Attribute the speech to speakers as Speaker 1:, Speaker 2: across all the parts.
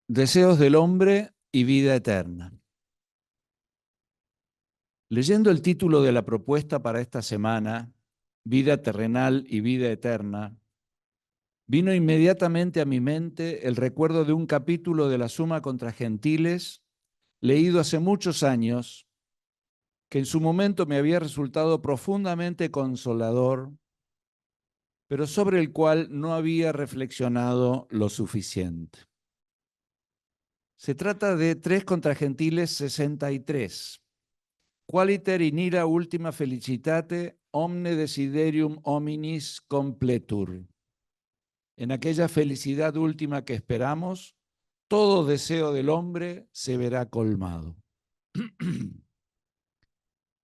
Speaker 1: Deseos del hombre y vida eterna. Leyendo el título de la propuesta para esta semana, Vida terrenal y vida eterna, vino inmediatamente a mi mente el recuerdo de un capítulo de la Suma contra Gentiles, leído hace muchos años, que en su momento me había resultado profundamente consolador, pero sobre el cual no había reflexionado lo suficiente. Se trata de 3 contra Gentiles 63. Qualiter in ira ultima felicitate omne desiderium hominis completur. En aquella felicidad última que esperamos, todo deseo del hombre se verá colmado.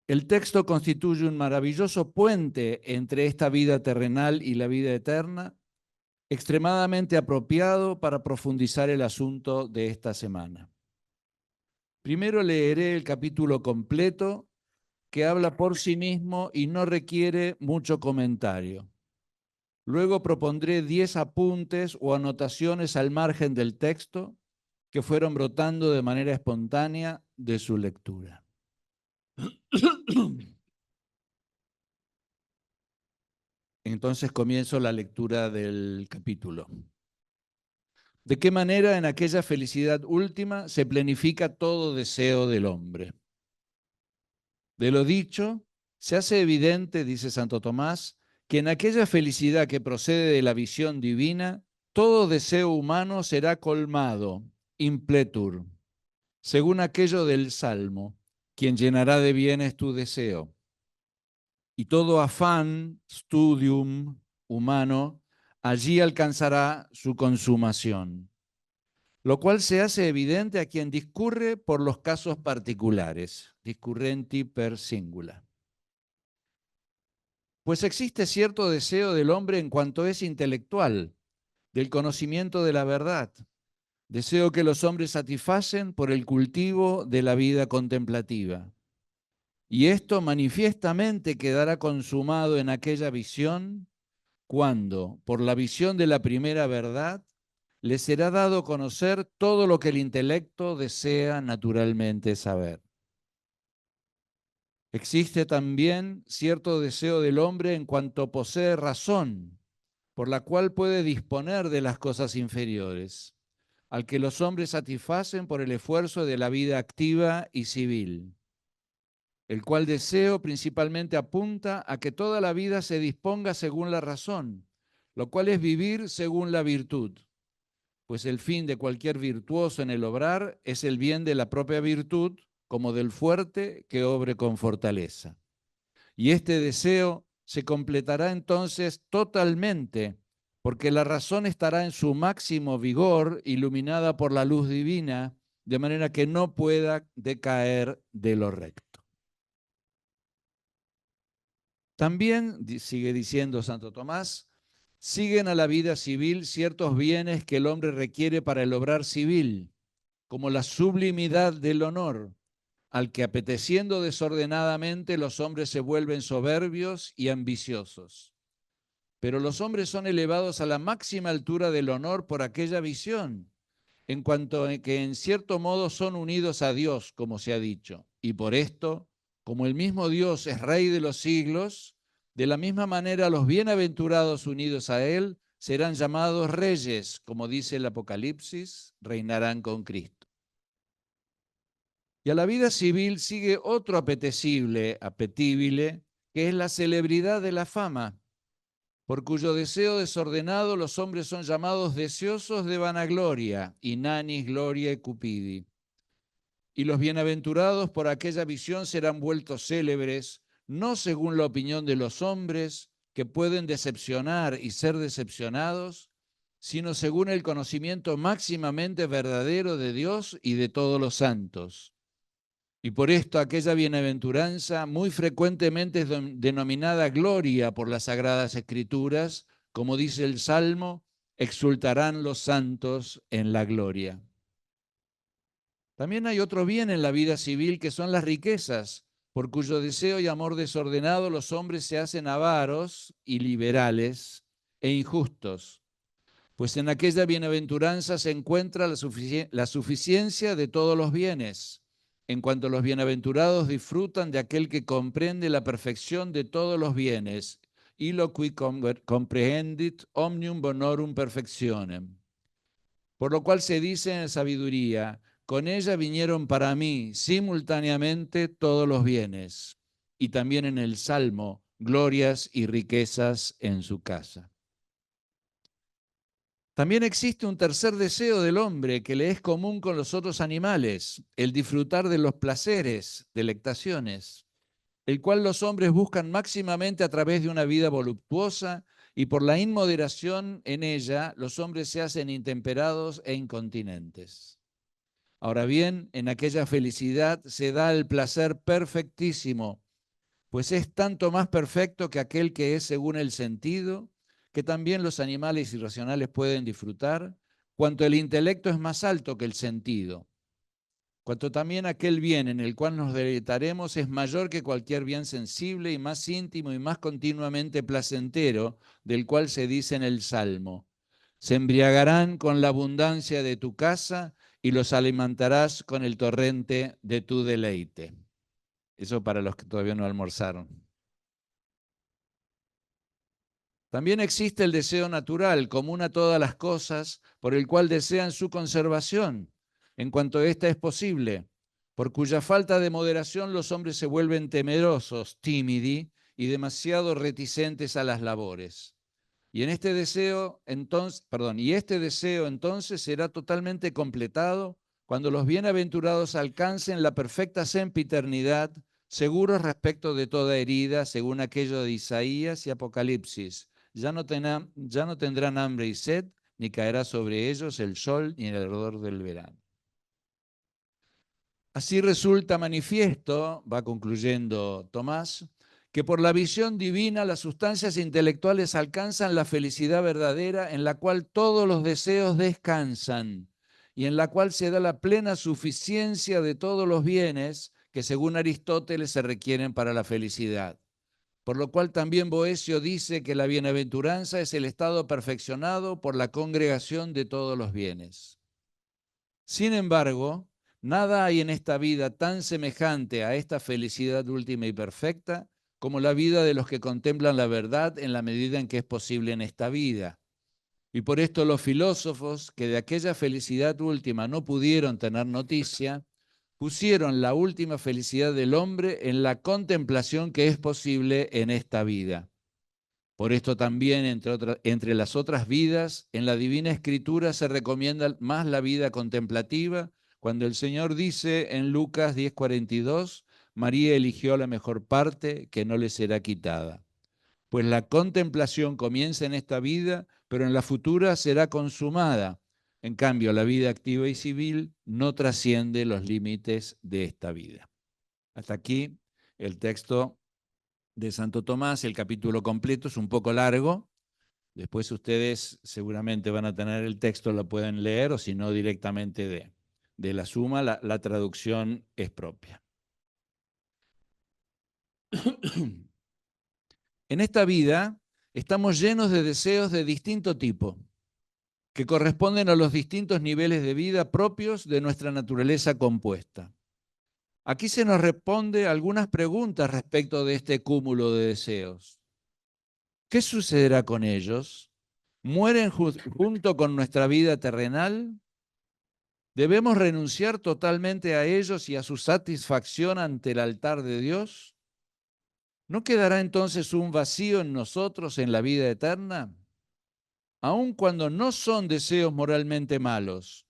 Speaker 1: El texto constituye un maravilloso puente entre esta vida terrenal y la vida eterna, extremadamente apropiado para profundizar el asunto de esta semana. Primero leeré el capítulo completo, que habla por sí mismo y no requiere mucho comentario. Luego propondré 10 apuntes o anotaciones al margen del texto que fueron brotando de manera espontánea de su lectura. Entonces comienzo la lectura del capítulo. ¿De qué manera en aquella felicidad última se planifica todo deseo del hombre? De lo dicho, se hace evidente, dice Santo Tomás, que en aquella felicidad que procede de la visión divina, todo deseo humano será colmado, impletur, según aquello del Salmo, quien llenará de bienes tu deseo. Y todo afán, studium humano, allí alcanzará su consumación, lo cual se hace evidente a quien discurre por los casos particulares, discurrenti per singula. Pues existe cierto deseo del hombre en cuanto es intelectual, del conocimiento de la verdad, deseo que los hombres satisfacen por el cultivo de la vida contemplativa. Y esto manifiestamente quedará consumado en aquella visión cuando, por la visión de la primera verdad, le será dado conocer todo lo que el intelecto desea naturalmente saber. Existe también cierto deseo del hombre en cuanto posee razón, por la cual puede disponer de las cosas inferiores, al que los hombres satisfacen por el esfuerzo de la vida activa y civil, el cual deseo principalmente apunta a que toda la vida se disponga según la razón, lo cual es vivir según la virtud, pues el fin de cualquier virtuoso en el obrar es el bien de la propia virtud, como del fuerte que obre con fortaleza. Y este deseo se completará entonces totalmente, porque la razón estará en su máximo vigor, iluminada por la luz divina, de manera que no pueda decaer de lo recto. También, sigue diciendo Santo Tomás, siguen a la vida civil ciertos bienes que el hombre requiere para el obrar civil, como la sublimidad del honor, al que apeteciendo desordenadamente los hombres se vuelven soberbios y ambiciosos. Pero los hombres son elevados a la máxima altura del honor por aquella visión, en cuanto a que en cierto modo son unidos a Dios, como se ha dicho. Y por esto, como el mismo Dios es Rey de los siglos, de la misma manera los bienaventurados unidos a Él serán llamados reyes, como dice el Apocalipsis, reinarán con Cristo. Y a la vida civil sigue otro apetible, que es la celebridad de la fama, por cuyo deseo desordenado los hombres son llamados deseosos de vanagloria, inanis gloria cupidi. Y los bienaventurados por aquella visión serán vueltos célebres, no según la opinión de los hombres, que pueden decepcionar y ser decepcionados, sino según el conocimiento máximamente verdadero de Dios y de todos los santos. Y por esto aquella bienaventuranza muy frecuentemente es denominada gloria por las Sagradas Escrituras, como dice el Salmo, exultarán los santos en la gloria. También hay otro bien en la vida civil que son las riquezas, por cuyo deseo y amor desordenado los hombres se hacen avaros y liberales e injustos. Pues en aquella bienaventuranza se encuentra la suficiencia de todos los bienes, en cuanto los bienaventurados disfrutan de aquel que comprende la perfección de todos los bienes, y lo qui comprehendit omnium bonorum perfectionem. Por lo cual se dice en sabiduría, con ella vinieron para mí simultáneamente todos los bienes, y también en el Salmo, glorias y riquezas en su casa. También existe un tercer deseo del hombre que le es común con los otros animales, el disfrutar de los placeres, delectaciones, el cual los hombres buscan máximamente a través de una vida voluptuosa, y por la inmoderación en ella los hombres se hacen intemperados e incontinentes. Ahora bien, en aquella felicidad se da el placer perfectísimo, pues es tanto más perfecto que aquel que es según el sentido, que también los animales irracionales pueden disfrutar, cuanto el intelecto es más alto que el sentido, cuanto también aquel bien en el cual nos deleitaremos es mayor que cualquier bien sensible y más íntimo y más continuamente placentero, del cual se dice en el Salmo: se embriagarán con la abundancia de tu casa y los alimentarás con el torrente de tu deleite. Eso para los que todavía no almorzaron. También existe el deseo natural, común a todas las cosas, por el cual desean su conservación, en cuanto ésta es posible, por cuya falta de moderación los hombres se vuelven temerosos, tímidi, y demasiado reticentes a las labores. Y este deseo entonces será totalmente completado cuando los bienaventurados alcancen la perfecta sempiternidad, seguros respecto de toda herida, según aquello de Isaías y Apocalipsis. Ya no tendrán hambre y sed, ni caerá sobre ellos el sol ni el ardor del verano. Así resulta manifiesto, va concluyendo Tomás, que por la visión divina las sustancias intelectuales alcanzan la felicidad verdadera en la cual todos los deseos descansan y en la cual se da la plena suficiencia de todos los bienes que según Aristóteles se requieren para la felicidad. Por lo cual también Boecio dice que la bienaventuranza es el estado perfeccionado por la congregación de todos los bienes. Sin embargo, nada hay en esta vida tan semejante a esta felicidad última y perfecta como la vida de los que contemplan la verdad en la medida en que es posible en esta vida. Y por esto los filósofos, que de aquella felicidad última no pudieron tener noticia, pusieron la última felicidad del hombre en la contemplación que es posible en esta vida. Por esto también, entre las otras vidas, en la Divina Escritura se recomienda más la vida contemplativa, cuando el Señor dice en Lucas 10:42, María eligió la mejor parte que no le será quitada. Pues la contemplación comienza en esta vida, pero en la futura será consumada. En cambio, la vida activa y civil no trasciende los límites de esta vida. Hasta aquí el texto de Santo Tomás, el capítulo completo es un poco largo. Después ustedes seguramente van a tener el texto, lo pueden leer, o si no directamente de la Suma, la traducción es propia. En esta vida estamos llenos de deseos de distinto tipo, que corresponden a los distintos niveles de vida propios de nuestra naturaleza compuesta. Aquí se nos responde algunas preguntas respecto de este cúmulo de deseos. ¿Qué sucederá con ellos? ¿Mueren junto con nuestra vida terrenal? ¿Debemos renunciar totalmente a ellos y a su satisfacción ante el altar de Dios? ¿No quedará entonces un vacío en nosotros en la vida eterna? Aun cuando no son deseos moralmente malos,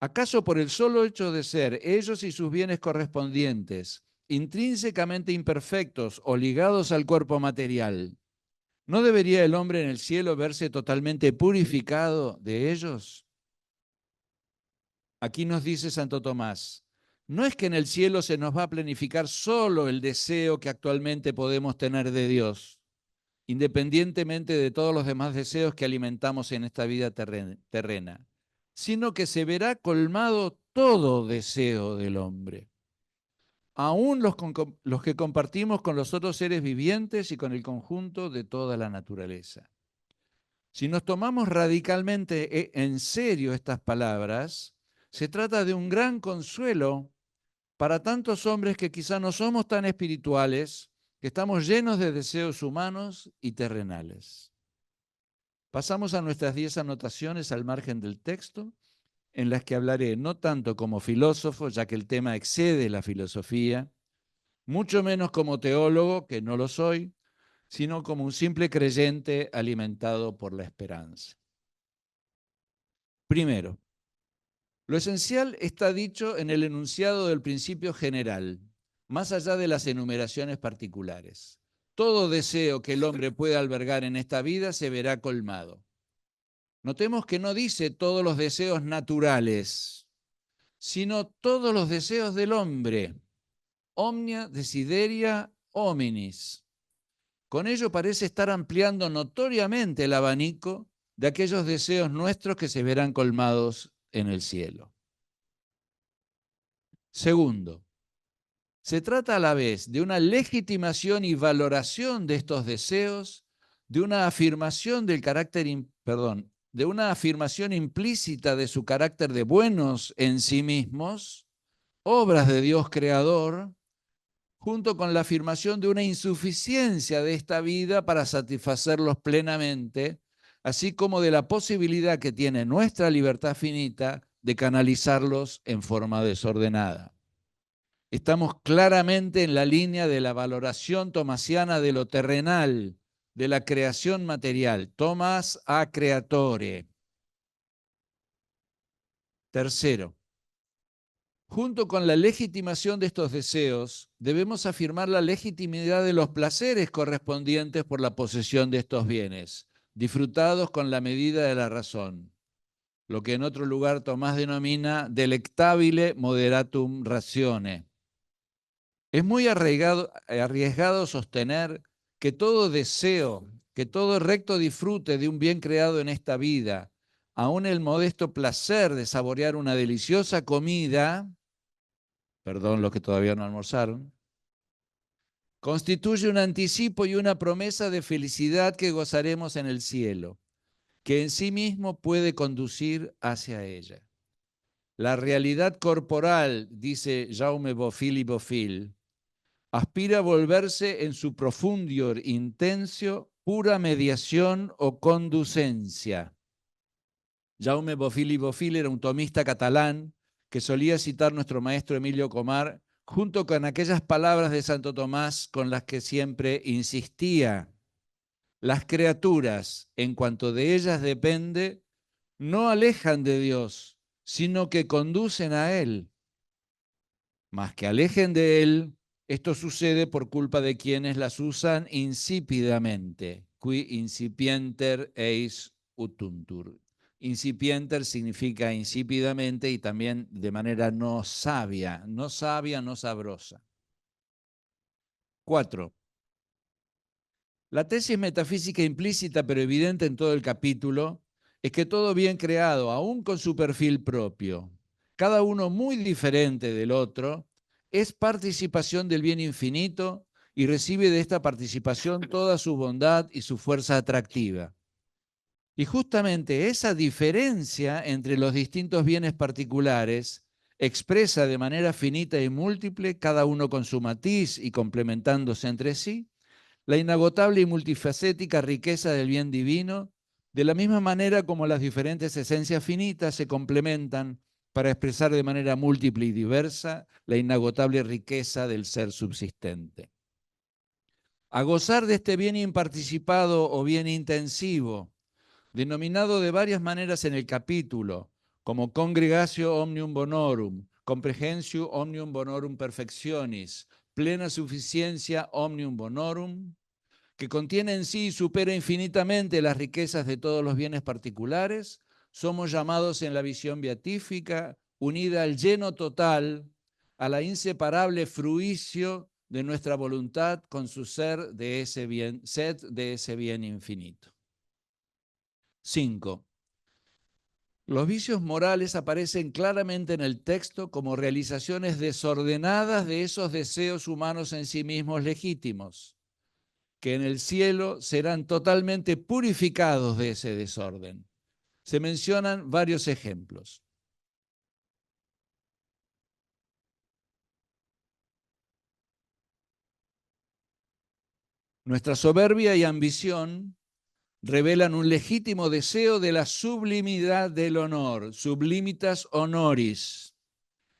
Speaker 1: ¿acaso por el solo hecho de ser ellos y sus bienes correspondientes intrínsecamente imperfectos o ligados al cuerpo material, no debería el hombre en el cielo verse totalmente purificado de ellos? Aquí nos dice Santo Tomás, no es que en el cielo se nos va a planificar solo el deseo que actualmente podemos tener de Dios, independientemente de todos los demás deseos que alimentamos en esta vida terrena, sino que se verá colmado todo deseo del hombre, aún los que compartimos con los otros seres vivientes y con el conjunto de toda la naturaleza. Si nos tomamos radicalmente en serio estas palabras, se trata de un gran consuelo para tantos hombres que quizá no somos tan espirituales, que estamos llenos de deseos humanos y terrenales. Pasamos a nuestras 10 anotaciones al margen del texto, en las que hablaré no tanto como filósofo, ya que el tema excede la filosofía, mucho menos como teólogo, que no lo soy, sino como un simple creyente alimentado por la esperanza. Primero, lo esencial está dicho en el enunciado del principio general, más allá de las enumeraciones particulares. Todo deseo que el hombre pueda albergar en esta vida se verá colmado. Notemos que no dice todos los deseos naturales, sino todos los deseos del hombre. Omnia desideria hominis. Con ello parece estar ampliando notoriamente el abanico de aquellos deseos nuestros que se verán colmados en el cielo. Segundo, se trata a la vez de una legitimación y valoración de estos deseos, de una afirmación del carácter, de una afirmación implícita de su carácter de buenos en sí mismos, obras de Dios creador, junto con la afirmación de una insuficiencia de esta vida para satisfacerlos plenamente, así como de la posibilidad que tiene nuestra libertad finita de canalizarlos en forma desordenada. Estamos claramente en la línea de la valoración tomasiana de lo terrenal, de la creación material. Tomas a creatore. Tercero, junto con la legitimación de estos deseos, debemos afirmar la legitimidad de los placeres correspondientes por la posesión de estos bienes, disfrutados con la medida de la razón, lo que en otro lugar Tomás denomina delectabile moderatum ratione. Es muy arriesgado sostener que todo deseo, que todo recto disfrute de un bien creado en esta vida, aun el modesto placer de saborear una deliciosa comida, perdón los que todavía no almorzaron, constituye un anticipo y una promesa de felicidad que gozaremos en el cielo, que en sí mismo puede conducir hacia ella. La realidad corporal, dice Jaume Bofill y Bofill, aspira a volverse en su profundior intencio pura mediación o conducencia. Jaume Bofill y Bofill era un tomista catalán que solía citar nuestro maestro Emilio Comar junto con aquellas palabras de Santo Tomás con las que siempre insistía. Las criaturas, en cuanto de ellas depende, no alejan de Dios, sino que conducen a Él. Más que alejen de Él, esto sucede por culpa de quienes las usan insípidamente. Qui incipienter eis utuntur. Incipienter significa insípidamente y también de manera no sabia, no sabrosa. 4. La tesis metafísica implícita pero evidente en todo el capítulo es que todo bien creado, aún con su perfil propio, cada uno muy diferente del otro, es participación del bien infinito y recibe de esta participación toda su bondad y su fuerza atractiva. Y justamente esa diferencia entre los distintos bienes particulares expresa de manera finita y múltiple, cada uno con su matiz y complementándose entre sí, la inagotable y multifacética riqueza del bien divino, de la misma manera como las diferentes esencias finitas se complementan para expresar de manera múltiple y diversa la inagotable riqueza del ser subsistente. A gozar de este bien imparticipado o bien intensivo, denominado de varias maneras en el capítulo, como congregatio omnium bonorum, comprehensio omnium bonorum perfectionis, plena suficiencia omnium bonorum, que contiene en sí y supera infinitamente las riquezas de todos los bienes particulares, somos llamados en la visión beatífica, unida al lleno total, a la inseparable fruicio de nuestra voluntad con su ser de ese bien, sed de ese bien infinito. 5. Los vicios morales aparecen claramente en el texto como realizaciones desordenadas de esos deseos humanos en sí mismos legítimos, que en el cielo serán totalmente purificados de ese desorden. Se mencionan varios ejemplos. Nuestra soberbia y ambición revelan un legítimo deseo de la sublimidad del honor, sublimitas honoris.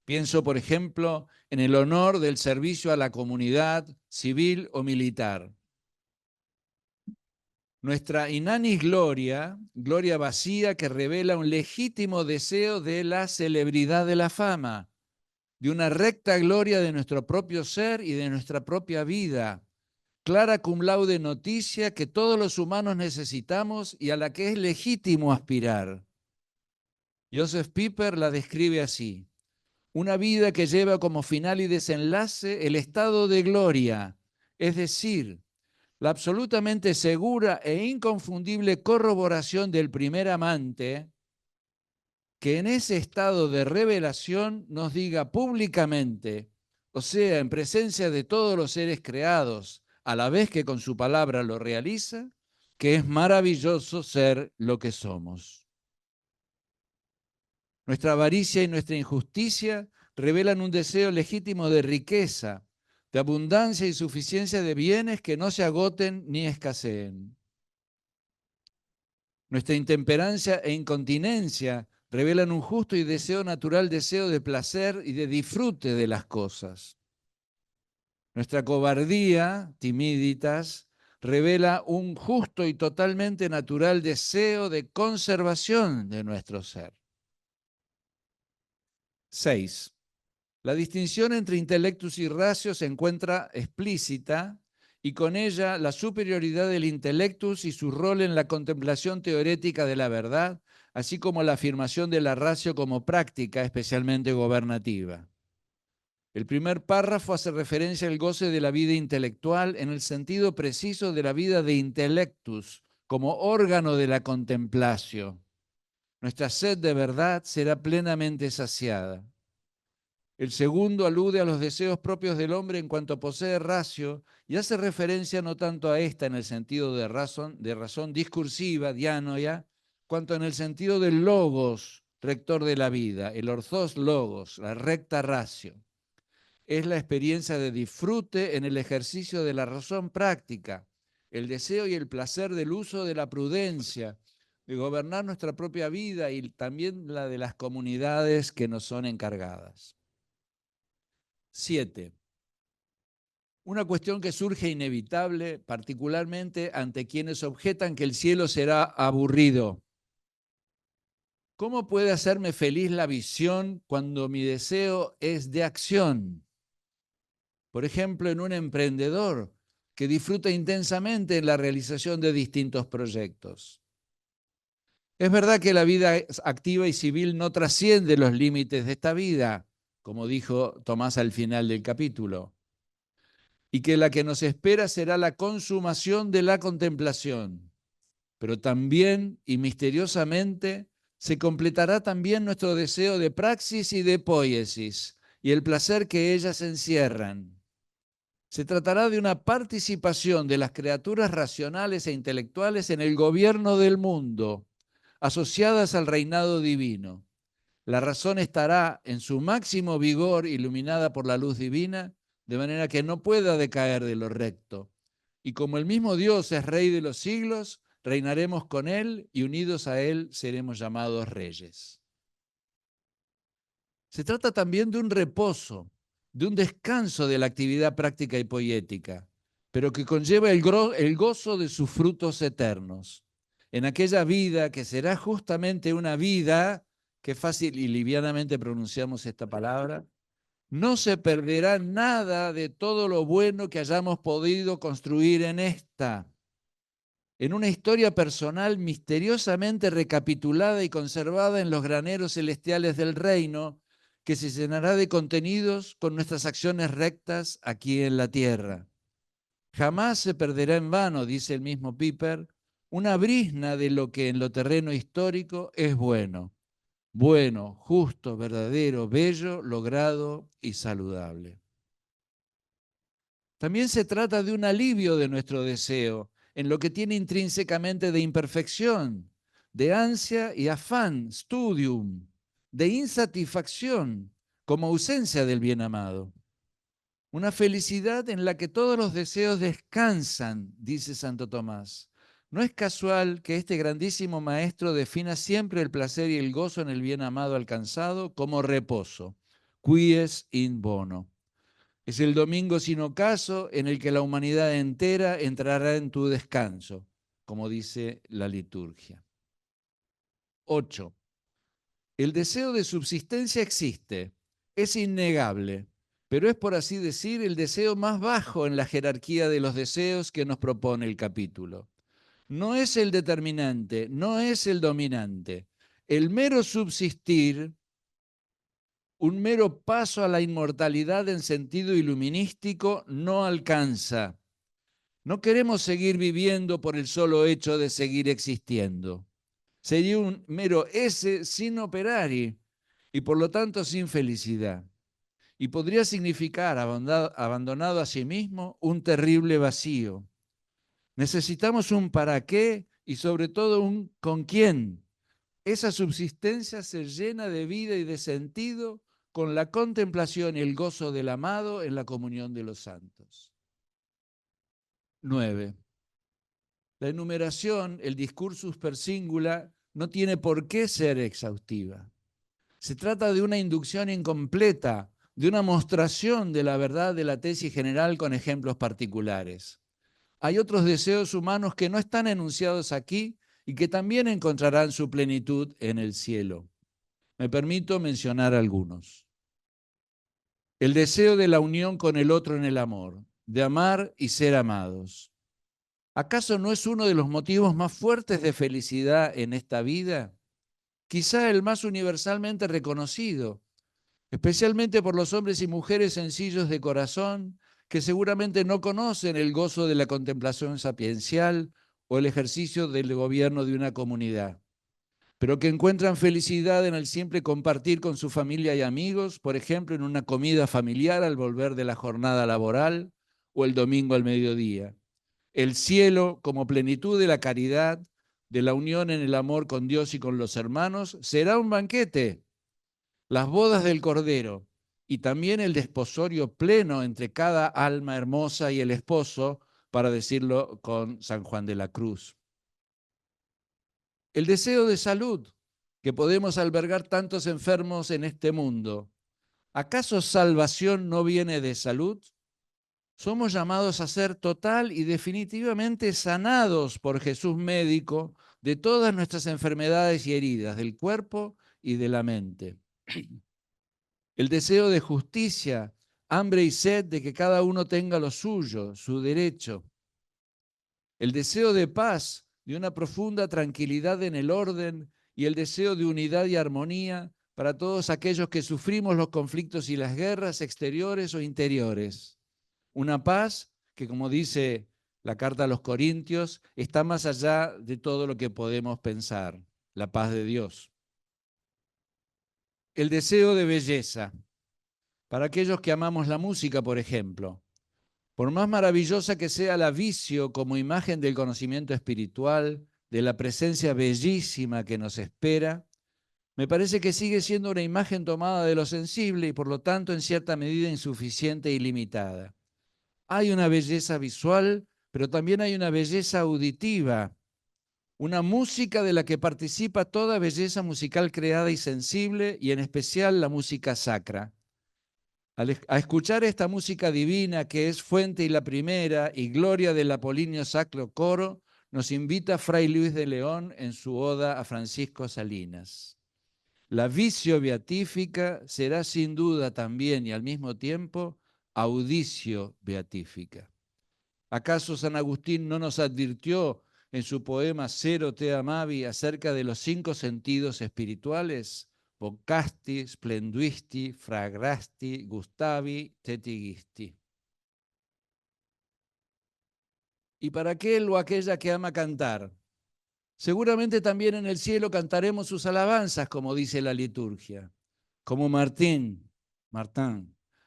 Speaker 1: Pienso, por ejemplo, en el honor del servicio a la comunidad civil o militar. Nuestra inanis gloria, gloria vacía que revela un legítimo deseo de la celebridad de la fama, de una recta gloria de nuestro propio ser y de nuestra propia vida. Clara cum laude noticia que todos los humanos necesitamos y a la que es legítimo aspirar. Joseph Pieper la describe así: una vida que lleva como final y desenlace el estado de gloria, es decir, la absolutamente segura e inconfundible corroboración del primer amante, que en ese estado de revelación nos diga públicamente, o sea, en presencia de todos los seres creados, a la vez que con su palabra lo realiza, que es maravilloso ser lo que somos. Nuestra avaricia y nuestra injusticia revelan un deseo legítimo de riqueza, de abundancia y suficiencia de bienes que no se agoten ni escaseen. Nuestra intemperancia e incontinencia revelan un justo y natural deseo de placer y de disfrute de las cosas. Nuestra cobardía, timiditas, revela un justo y totalmente natural deseo de conservación de nuestro ser. 6. La distinción entre intellectus y ratio se encuentra explícita y con ella la superioridad del intellectus y su rol en la contemplación teorética de la verdad, así como la afirmación de la ratio como práctica, especialmente gobernativa. El primer párrafo hace referencia al goce de la vida intelectual en el sentido preciso de la vida de intellectus, como órgano de la contemplación. Nuestra sed de verdad será plenamente saciada. El segundo alude a los deseos propios del hombre en cuanto posee ratio y hace referencia no tanto a esta en el sentido de razón discursiva, dianoia, cuanto en el sentido del logos, rector de la vida, el orthos logos, la recta ratio. Es la experiencia de disfrute en el ejercicio de la razón práctica, el deseo y el placer del uso de la prudencia, de gobernar nuestra propia vida y también la de las comunidades que nos son encargadas. 7. Una cuestión que surge inevitable, particularmente ante quienes objetan que el cielo será aburrido. ¿Cómo puede hacerme feliz la visión cuando mi deseo es de acción? Por ejemplo, en un emprendedor que disfruta intensamente en la realización de distintos proyectos. Es verdad que la vida activa y civil no trasciende los límites de esta vida, como dijo Tomás al final del capítulo, y que la que nos espera será la consumación de la contemplación. Pero también y misteriosamente se completará también nuestro deseo de praxis y de poiesis y el placer que ellas encierran. Se tratará de una participación de las criaturas racionales e intelectuales en el gobierno del mundo, asociadas al reinado divino. La razón estará en su máximo vigor, iluminada por la luz divina, de manera que no pueda decaer de lo recto. Y como el mismo Dios es Rey de los siglos, reinaremos con Él y unidos a Él seremos llamados reyes. Se trata también de un reposo, de un descanso de la actividad práctica y poética, pero que conlleva el gozo de sus frutos eternos. En aquella vida que será justamente una vida, que fácil y livianamente pronunciamos esta palabra, no se perderá nada de todo lo bueno que hayamos podido construir en esta. En una historia personal misteriosamente recapitulada y conservada en los graneros celestiales del reino, que se llenará de contenidos con nuestras acciones rectas aquí en la tierra. Jamás se perderá en vano, dice el mismo Pieper, una brizna de lo que en lo terreno histórico es bueno. Bueno, justo, verdadero, bello, logrado y saludable. También se trata de un alivio de nuestro deseo, en lo que tiene intrínsecamente de imperfección, de ansia y afán, studium, de insatisfacción, como ausencia del bien amado. Una felicidad en la que todos los deseos descansan, dice Santo Tomás. No es casual que este grandísimo maestro defina siempre el placer y el gozo en el bien amado alcanzado como reposo, quies in bono. Es el domingo sin ocaso en el que la humanidad entera entrará en tu descanso, como dice la liturgia. 8. El deseo de subsistencia existe, es innegable, pero es, por así decir, el deseo más bajo en la jerarquía de los deseos que nos propone el capítulo. No es el determinante, no es el dominante. El mero subsistir, un mero paso a la inmortalidad en sentido iluminístico, no alcanza. No queremos seguir viviendo por el solo hecho de seguir existiendo. Sería un mero esse sin operari y por lo tanto sin felicidad. Y podría significar, abandonado a sí mismo, un terrible vacío. Necesitamos un para qué y sobre todo un con quién. Esa subsistencia se llena de vida y de sentido con la contemplación y el gozo del amado en la comunión de los santos. 9. La enumeración, el discursus per singula, no tiene por qué ser exhaustiva. Se trata de una inducción incompleta, de una mostración de la verdad de la tesis general con ejemplos particulares. Hay otros deseos humanos que no están enunciados aquí y que también encontrarán su plenitud en el cielo. Me permito mencionar algunos. El deseo de la unión con el otro en el amor, de amar y ser amados. ¿Acaso no es uno de los motivos más fuertes de felicidad en esta vida? Quizá el más universalmente reconocido, especialmente por los hombres y mujeres sencillos de corazón que seguramente no conocen el gozo de la contemplación sapiencial o el ejercicio del gobierno de una comunidad, pero que encuentran felicidad en el siempre compartir con su familia y amigos, por ejemplo, en una comida familiar al volver de la jornada laboral o el domingo al mediodía. El cielo, como plenitud de la caridad, de la unión en el amor con Dios y con los hermanos, será un banquete, las bodas del Cordero y también el desposorio pleno entre cada alma hermosa y el esposo, para decirlo con San Juan de la Cruz. El deseo de salud, que podemos albergar tantos enfermos en este mundo. ¿Acaso salvación no viene de salud? Somos llamados a ser total y definitivamente sanados por Jesús médico de todas nuestras enfermedades y heridas del cuerpo y de la mente. El deseo de justicia, hambre y sed de que cada uno tenga lo suyo, su derecho. El deseo de paz, de una profunda tranquilidad en el orden y el deseo de unidad y armonía para todos aquellos que sufrimos los conflictos y las guerras exteriores o interiores. Una paz que, como dice la carta a los Corintios, está más allá de todo lo que podemos pensar, la paz de Dios. El deseo de belleza, para aquellos que amamos la música, por ejemplo. Por más maravillosa que sea la vicio como imagen del conocimiento espiritual, de la presencia bellísima que nos espera, me parece que sigue siendo una imagen tomada de lo sensible y por lo tanto en cierta medida insuficiente y limitada. Hay una belleza visual, pero también hay una belleza auditiva, una música de la que participa toda belleza musical creada y sensible, y en especial la música sacra. A escuchar esta música divina que es fuente y la primera y gloria del Apolíneo Sacro Coro, nos invita Fray Luis de León en su oda a Francisco Salinas. La vicio beatífica será sin duda también y al mismo tiempo audicio beatífica. ¿Acaso San Agustín no nos advirtió en su poema Cero te amavi acerca de los 5 sentidos espirituales? Vocasti, splenduisti, fragrasti, gustavi, tetigisti. ¿Y para aquel o aquella que ama cantar? Seguramente también en el cielo cantaremos sus alabanzas, como dice la liturgia. Como Martín,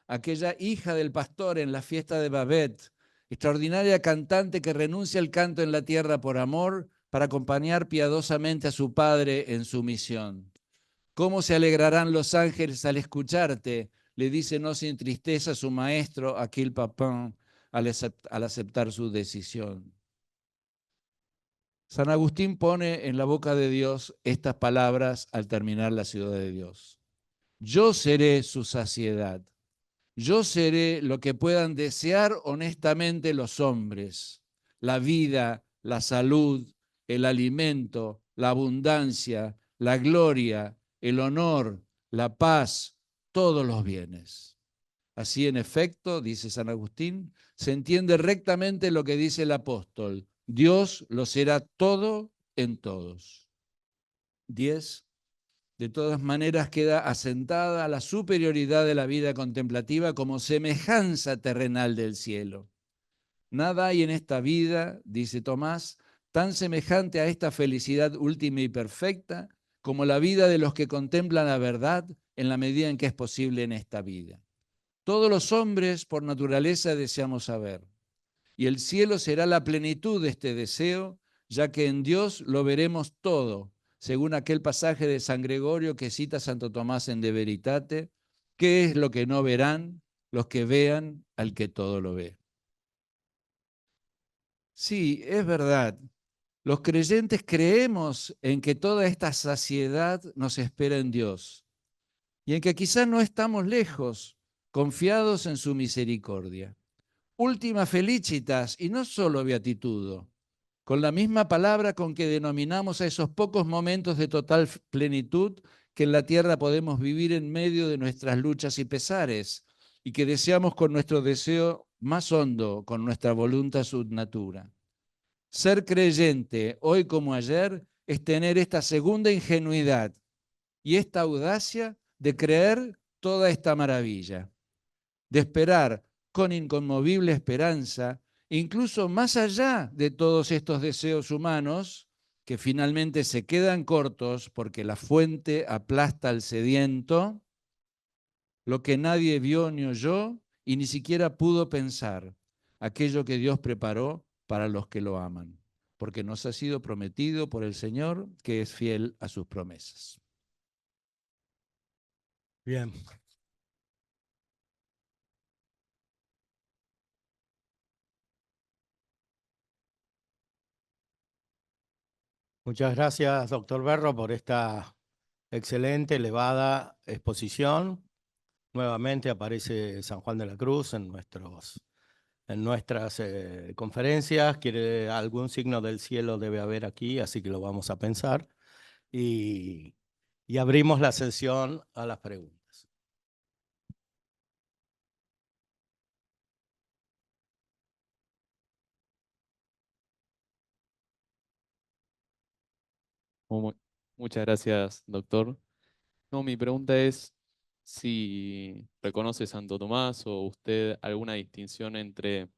Speaker 1: aquella hija del pastor en la fiesta de Babet, extraordinaria cantante que renuncia al canto en la tierra por amor para acompañar piadosamente a su padre en su misión. ¿Cómo se alegrarán los ángeles al escucharte?, le dice no sin tristeza su maestro, Achille Papin, al aceptar su decisión. San Agustín pone en la boca de Dios estas palabras al terminar la ciudad de Dios. Yo seré su saciedad. Yo seré lo que puedan desear honestamente los hombres: la vida, la salud, el alimento, la abundancia, la gloria, el honor, la paz, todos los bienes. Así, en efecto, dice San Agustín, se entiende rectamente lo que dice el apóstol: Dios lo será todo en todos. 10. De todas maneras, queda asentada la superioridad de la vida contemplativa como semejanza terrenal del cielo. Nada hay en esta vida, dice Tomás, tan semejante a esta felicidad última y perfecta como la vida de los que contemplan la verdad en la medida en que es posible en esta vida. Todos los hombres, por naturaleza, deseamos saber, y el cielo será la plenitud de este deseo, ya que en Dios lo veremos todo, según aquel pasaje de San Gregorio que cita Santo Tomás en De Veritate: ¿qué es lo que no verán los que vean al que todo lo ve? Sí, es verdad. Los creyentes creemos en que toda esta saciedad nos espera en Dios y en que quizás no estamos lejos, confiados en su misericordia. Última felicitas, y no solo beatitudo, con la misma palabra con que denominamos a esos pocos momentos de total plenitud que en la tierra podemos vivir en medio de nuestras luchas y pesares, y que deseamos con nuestro deseo más hondo, con nuestra voluntad subnatura. Ser creyente, hoy como ayer, es tener esta segunda ingenuidad y esta audacia de creer toda esta maravilla, de esperar con inconmovible esperanza, incluso más allá de todos estos deseos humanos, que finalmente se quedan cortos porque la fuente aplasta al sediento, lo que nadie vio ni oyó y ni siquiera pudo pensar, aquello que Dios preparó para los que lo aman, porque nos ha sido prometido por el Señor, que es fiel a sus promesas.
Speaker 2: Bien. Muchas gracias, doctor Berro, por esta excelente, elevada exposición. Nuevamente aparece San Juan de la Cruz en nuestras conferencias. Algún signo del cielo debe haber aquí, así que lo vamos a pensar. Y abrimos la sesión a las preguntas.
Speaker 3: Muchas gracias, doctor. No, mi pregunta es si reconoce Santo Tomás o usted alguna distinción entre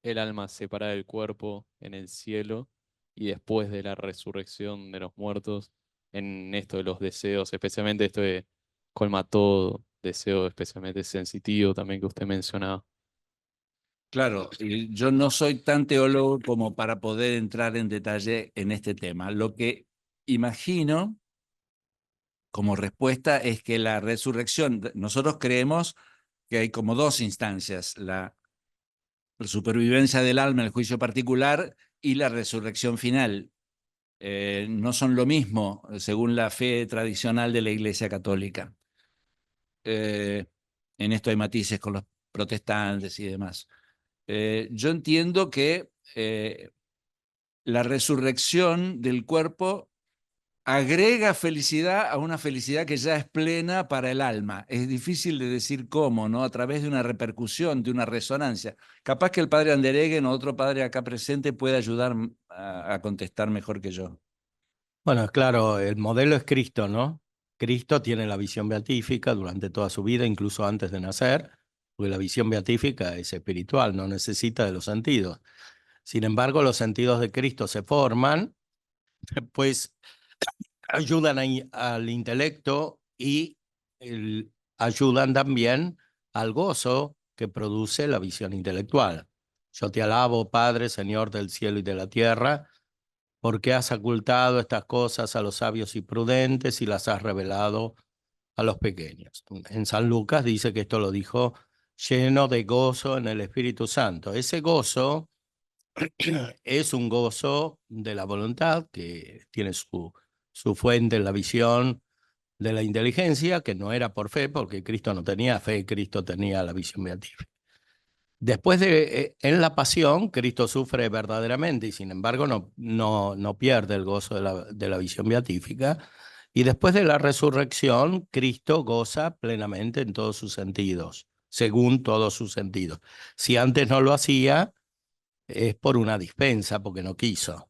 Speaker 3: el alma separada del cuerpo en el cielo y después de la resurrección de los muertos en esto de los deseos, especialmente esto de colma todo deseo, especialmente sensitivo también que usted mencionaba.
Speaker 1: Claro, yo no soy tan teólogo como para poder entrar en detalle en este tema. Lo que imagino como respuesta es que la resurrección, nosotros creemos que hay como dos instancias: la supervivencia del alma, el juicio particular, y la resurrección final. No son lo mismo, según la fe tradicional de la Iglesia Católica. En esto hay matices con los protestantes y demás. Yo entiendo que la resurrección del cuerpo agrega felicidad a una felicidad que ya es plena para el alma. Es difícil de decir cómo, ¿no? A través de una repercusión, de una resonancia. Capaz que el padre Andereggen o otro padre acá presente puede ayudar a contestar mejor que yo.
Speaker 2: Bueno, claro, el modelo es Cristo, ¿no? Cristo tiene la visión beatífica durante toda su vida, incluso antes de nacer, porque la visión beatífica es espiritual, no necesita de los sentidos. Sin embargo, los sentidos de Cristo se forman, pues ayudan al intelecto y ayudan también al gozo que produce la visión intelectual. Yo te alabo, Padre, Señor del cielo y de la tierra, porque has ocultado estas cosas a los sabios y prudentes y las has revelado a los pequeños. En San Lucas dice que esto lo dijo lleno de gozo en el Espíritu Santo. Ese gozo es un gozo de la voluntad que tiene su fuente en la visión de la inteligencia, que no era por fe, porque Cristo no tenía fe, Cristo tenía la visión beatífica. Después en la pasión, Cristo sufre verdaderamente y sin embargo no pierde el gozo de la visión beatífica. Y después de la resurrección, Cristo goza plenamente en todos sus sentidos, según todos sus sentidos. Si antes no lo hacía, es por una dispensa, porque no quiso,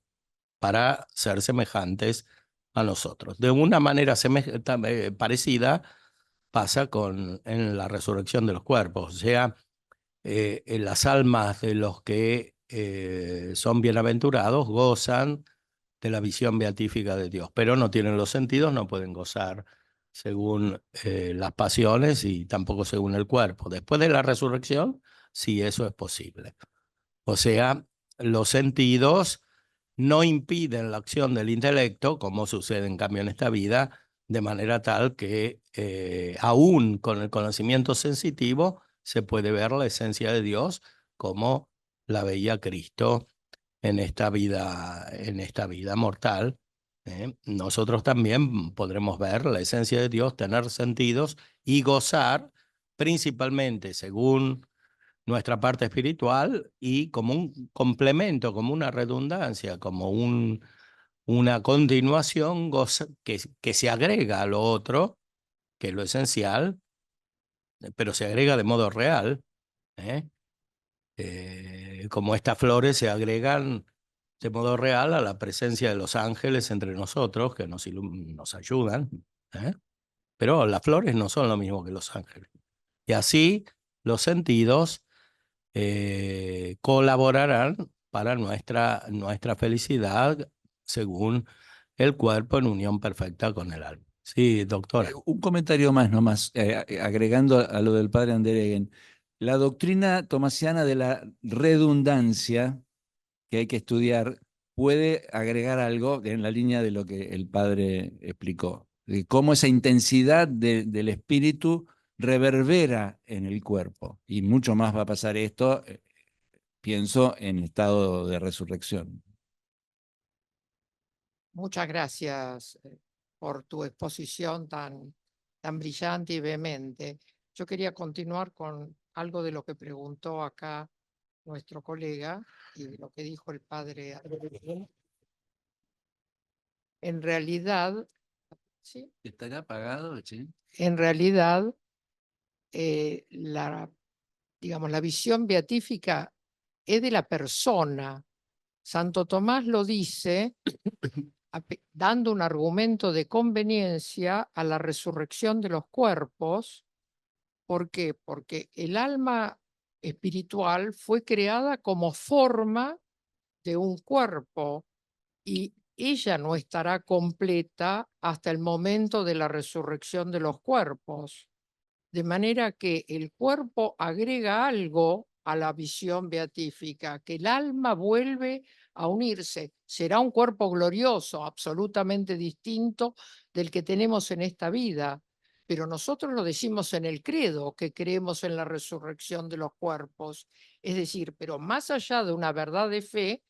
Speaker 2: para ser semejantes a nosotros. De una manera parecida pasa en la resurrección de los cuerpos, o sea, en las almas de los que son bienaventurados gozan de la visión beatífica de Dios, pero no tienen los sentidos, no pueden gozar según las pasiones y tampoco según el cuerpo. Después de la resurrección, sí, eso es posible. O sea, los sentidos no impiden la acción del intelecto, como sucede en cambio en esta vida, de manera tal que aún con el conocimiento sensitivo se puede ver la esencia de Dios como la veía Cristo en esta vida mortal. Nosotros también podremos ver la esencia de Dios, tener sentidos y gozar principalmente según nuestra parte espiritual y como un complemento, como una redundancia, como una continuación que se agrega a lo otro, que es lo esencial, pero se agrega de modo real. ¿eh? Como estas flores se agregan de modo real a la presencia de los ángeles entre nosotros, que nos ayudan. Pero las flores no son lo mismo que los ángeles. Y así los sentidos colaborarán para nuestra felicidad según el cuerpo en unión perfecta con el alma. Sí, doctora.
Speaker 1: Un comentario más nomás, agregando a lo del padre Andereggen. La doctrina tomasiana de la redundancia que hay que estudiar puede agregar algo en la línea de lo que el padre explicó, de cómo esa intensidad del espíritu reverbera en el cuerpo. Y mucho más va a pasar esto, pienso, en estado de resurrección.
Speaker 4: Muchas gracias por tu exposición tan brillante y vehemente. Yo quería continuar con algo de lo que preguntó acá nuestro colega y lo que dijo el padre Andereggen. En realidad, ¿sí?
Speaker 1: ¿Estará apagado, che?
Speaker 4: En realidad, digamos, la visión beatífica es de la persona. Santo Tomás lo dice dando un argumento de conveniencia a la resurrección de los cuerpos. ¿Por qué? Porque el alma espiritual fue creada como forma de un cuerpo y ella no estará completa hasta el momento de la resurrección de los cuerpos. De manera que el cuerpo agrega algo a la visión beatífica, que el alma vuelve a unirse. Será un cuerpo glorioso, absolutamente distinto del que tenemos en esta vida, pero nosotros lo decimos en el credo, que creemos en la resurrección de los cuerpos. Es decir, pero más allá de una verdad de fe,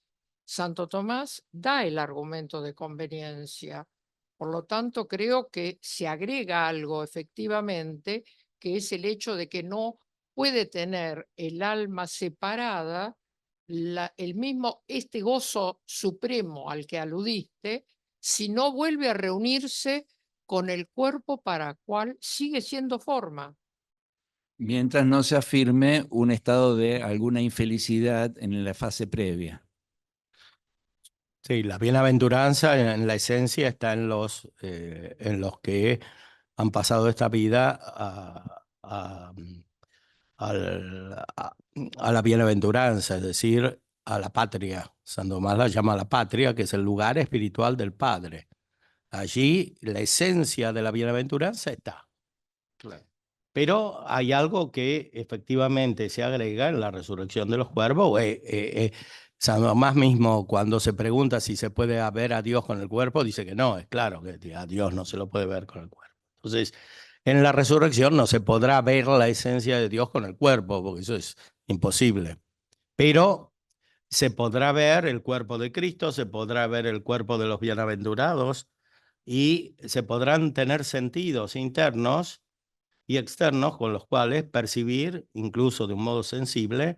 Speaker 4: Santo Tomás da el argumento de conveniencia. Por lo tanto, creo que se agrega algo efectivamente, que es el hecho de que no puede tener el alma separada este gozo supremo al que aludiste, si no vuelve a reunirse con el cuerpo para cual sigue siendo forma.
Speaker 1: Mientras no se afirme un estado de alguna infelicidad en la fase previa.
Speaker 2: Sí, la bienaventuranza en la esencia está en los que han pasado esta vida a la bienaventuranza, es decir, a la patria. San Tomás la llama la patria, que es el lugar espiritual del Padre. Allí la esencia de la bienaventuranza está.
Speaker 1: Claro.
Speaker 2: Pero hay algo que efectivamente se agrega en la resurrección de los cuerpos. San Tomás mismo, cuando se pregunta si se puede ver a Dios con el cuerpo, dice que no, es claro que a Dios no se lo puede ver con el cuerpo. Entonces, en la resurrección no se podrá ver la esencia de Dios con el cuerpo, porque eso es imposible. Pero se podrá ver el cuerpo de Cristo, se podrá ver el cuerpo de los bienaventurados y se podrán tener sentidos internos y externos con los cuales percibir, incluso de un modo sensible,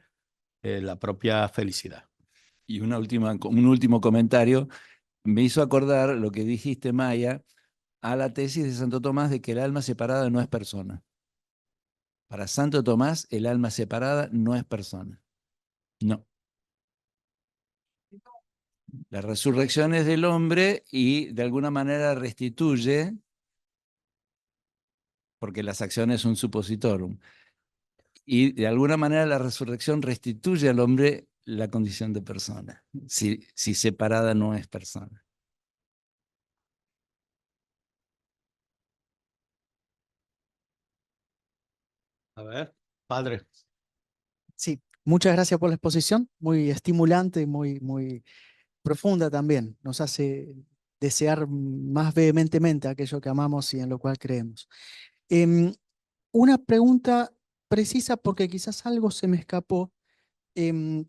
Speaker 2: la propia felicidad.
Speaker 1: Y un último comentario. Me hizo acordar lo que dijiste, Maya, a la tesis de Santo Tomás de que el alma separada no es persona. Para Santo Tomás, el alma separada no es persona. No. La resurrección es del hombre y de alguna manera restituye, porque las acciones son suppositorum, y de alguna manera la resurrección restituye al hombre la condición de persona, si separada no es persona.
Speaker 2: A ver, padre.
Speaker 5: Sí, muchas gracias por la exposición, muy estimulante y muy profunda también. Nos hace desear más vehementemente aquello que amamos y en lo cual creemos. Una pregunta precisa porque quizás algo se me escapó.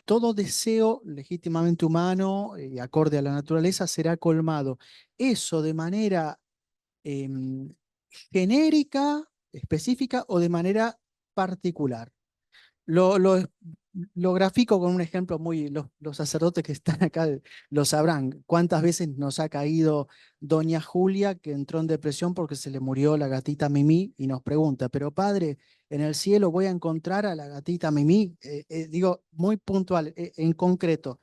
Speaker 5: Todo deseo legítimamente humano y acorde a la naturaleza será colmado. Eso de manera genérica, específica o de manera particular. Lo grafico con un ejemplo muy, los sacerdotes que están acá lo sabrán. ¿Cuántas veces nos ha caído doña Julia que entró en depresión porque se le murió la gatita Mimí y nos pregunta, pero padre, en el cielo voy a encontrar a la gatita Mimí? Digo, muy puntual, en concreto,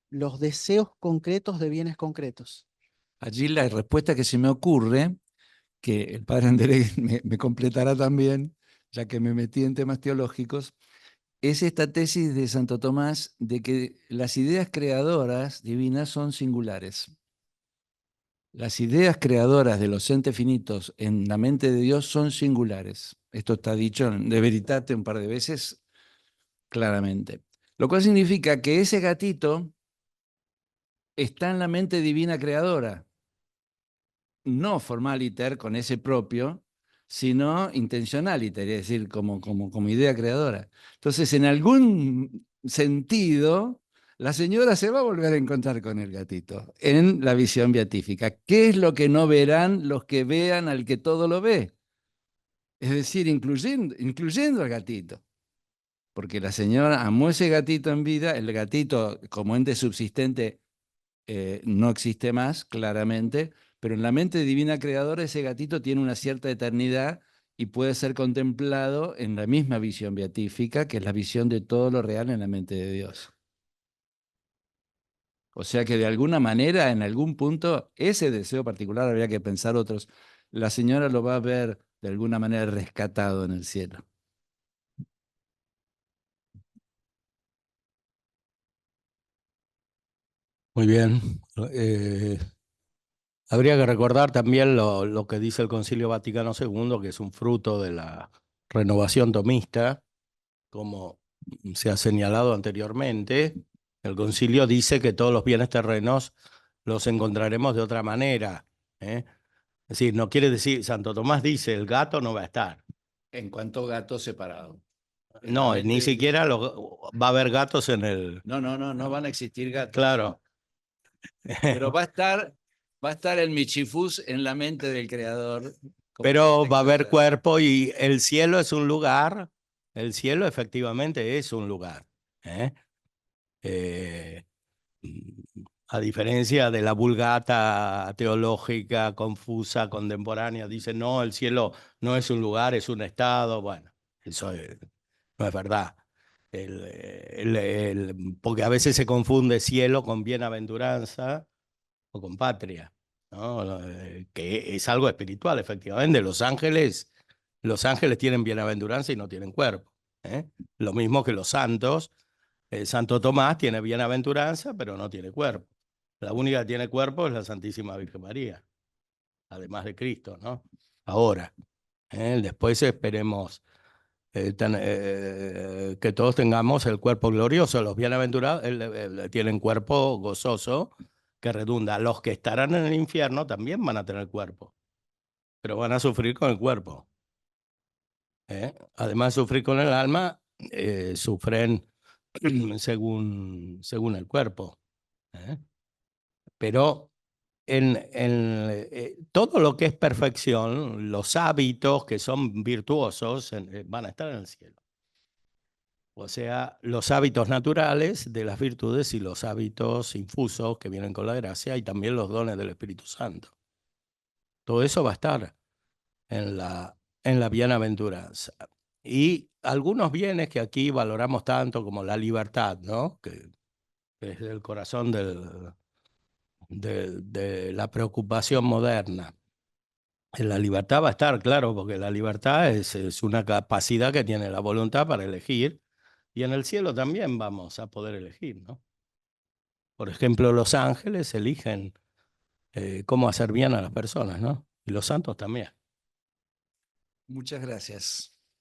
Speaker 5: los deseos concretos de bienes concretos.
Speaker 1: Allí la respuesta que se me ocurre, que el padre Andrés me completará también, ya que me metí en temas teológicos, es esta tesis de Santo Tomás de que las ideas creadoras divinas son singulares. Las ideas creadoras de los entes finitos en la mente de Dios son singulares. Esto está dicho en De Veritate un par de veces claramente. Lo cual significa que ese gatito está en la mente divina creadora. No formaliter con ese propio, sino intencionaliter, es decir, como idea creadora. Entonces, en algún sentido, la señora se va a volver a encontrar con el gatito en la visión beatífica. ¿Qué es lo que no verán los que vean al que todo lo ve? Es decir, incluyendo al gatito. Porque la señora amó ese gatito en vida, el gatito como ente subsistente no existe más, claramente, pero en la mente divina creadora ese gatito tiene una cierta eternidad y puede ser contemplado en la misma visión beatífica, que es la visión de todo lo real en la mente de Dios. O sea que de alguna manera, en algún punto, ese deseo particular, habría que pensar otros, la señora lo va a ver de alguna manera rescatado en el cielo.
Speaker 2: Muy bien. Habría que recordar también lo que dice el Concilio Vaticano II, que es un fruto de la renovación tomista, como se ha señalado anteriormente. El concilio dice que todos los bienes terrenos los encontraremos de otra manera. Es decir, no quiere decir, Santo Tomás dice, el gato no va a estar.
Speaker 1: En cuanto a gato separado.
Speaker 2: No, ni siquiera va a haber gatos en el...
Speaker 1: No van a existir gatos.
Speaker 2: Claro.
Speaker 1: Pero va a estar el Michifús en la mente del creador.
Speaker 2: Pero va a haber cuerpo y el cielo es un lugar. El cielo efectivamente es un lugar. A diferencia de la vulgata teológica confusa contemporánea, dice, no, el cielo no es un lugar, es un estado. Bueno, eso no es verdad. Porque a veces se confunde cielo con bienaventuranza o con patria, ¿no? Que es algo espiritual, efectivamente. Los ángeles tienen bienaventuranza y no tienen cuerpo. Lo mismo que los santos. Santo Tomás tiene bienaventuranza, pero no tiene cuerpo. La única que tiene cuerpo es la Santísima Virgen María, además de Cristo, ¿no? Ahora, Después esperemos que todos tengamos el cuerpo glorioso. Los bienaventurados tienen cuerpo gozoso que redunda. Los que estarán en el infierno también van a tener cuerpo, pero van a sufrir con el cuerpo. Además de sufrir con el alma, sufren según el cuerpo. Pero todo lo que es perfección, los hábitos que son virtuosos van a estar en el cielo. O sea, los hábitos naturales de las virtudes y los hábitos infusos que vienen con la gracia y también los dones del Espíritu Santo. Todo eso va a estar en la bienaventuranza. Y algunos bienes que aquí valoramos tanto como la libertad, ¿no? Que es el corazón de la preocupación moderna. En la libertad va a estar, claro, porque la libertad es una capacidad que tiene la voluntad para elegir, y en el cielo también vamos a poder elegir, ¿no? Por ejemplo, los ángeles eligen cómo hacer bien a las personas, ¿no? Y los santos también.
Speaker 1: Muchas gracias.